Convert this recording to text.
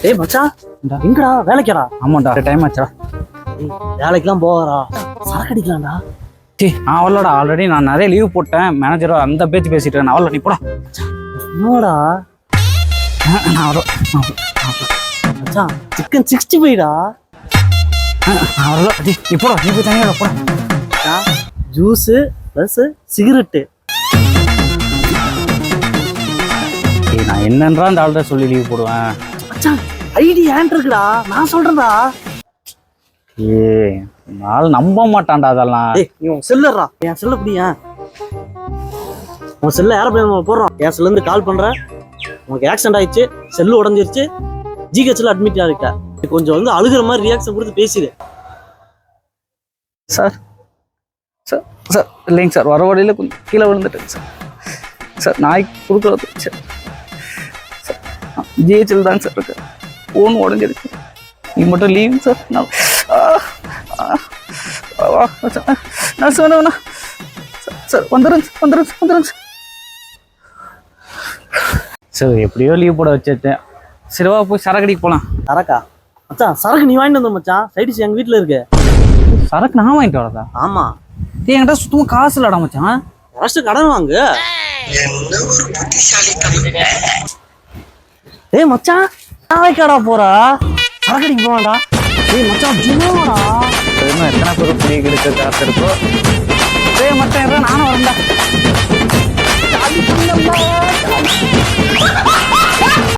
டேய் மச்சான், எங்கடா வேலைக்கடா? ஆமாண்டா டைம் ஆச்சா. வேலைக்கெல்லாம் போவாரா? சரக்கு அடிக்கலாம்டா. நான் வரலடா, ஆல்ரெடி நான் நிறைய லீவ் போட்டேன். மேனேஜரோ அந்த பேச்சு பேசிட்டு இருக்கேன். அவள நீ போடா. என்னடா நான் வரல. மச்சான், சிக்கன் 65டா. நான் வரல. நீ போடா, நீ போய் தனியாக போடா. Juice plus cigarette. நான் என்னன்றா அந்த ஆள்கிட்ட சொல்லி லீவ் போடுவேன். மச்சான், ஐடி ஏன் இருக்குடா, நான் சொல்றேன்டா. நாள் நம்ப மாட்டான்டா அதெல்லாம். நீ உன் செல்லுறா, என் செல்ல புடியா? உன் செல்ல ஏரோப்ளேன் போடுறான். என் செல்ல இருந்து கால் பண்றேன். உனக்கு ஆக்சிடென்ட் ஆயிடுச்சு, செல்லு உடஞ்சிருச்சு, ஜிஹெச்ல அட்மிட் ஆயிருக்க. கொஞ்சம் வந்து அழுகிற மாதிரி ரியாக்ஷன் கொடுத்து பேசிடு. சார் சார் சார் இல்லைங்க சார், வர வழியில் கொஞ்சம் கீழே விழுந்துட்டேங்க சார். சார் நாய்க்கு கொடுக்குறது சார். ஜிஹெச்ல தாங்க சார் இருக்கு. ஃபோன் உடஞ்சிருக்கு. நீ மட்டும் லீவ் சார். நர்ஸ் வேணா சார், வந்துடுங்க சார். எப்படியோ லீவ் போட வச்சுட்டேன். சரிவா போய் சரக்கடிக்கு போகலாம். சரக்கா? மச்சான், சரக்கு நீ வாங்கிட்டு வந்த மச்சான். சைடிஸ் எங்கள் வீட்டில் இருக்கு. சரக்கு நான் வாங்கிட்டு வரதா? ஆமா. என்கிட்ட சுத்தமாக காசு இல்லடா மச்சான். ஃபர்ஸ்ட் கடன் வாங்கு. என்ன ஒரு புத்திசாலித்தனம். ஏய் மச்சான், நான் வைக்கடா போறா? சரக்கடிக்கு போவான்டா. ஏய் மச்சான், ஜும்மாடா. இன்னும் எத்தனை பேர் புரிய கிடைக்க காசு இருக்கோ. ஏய் மச்சான், நானும் வரேன்டா.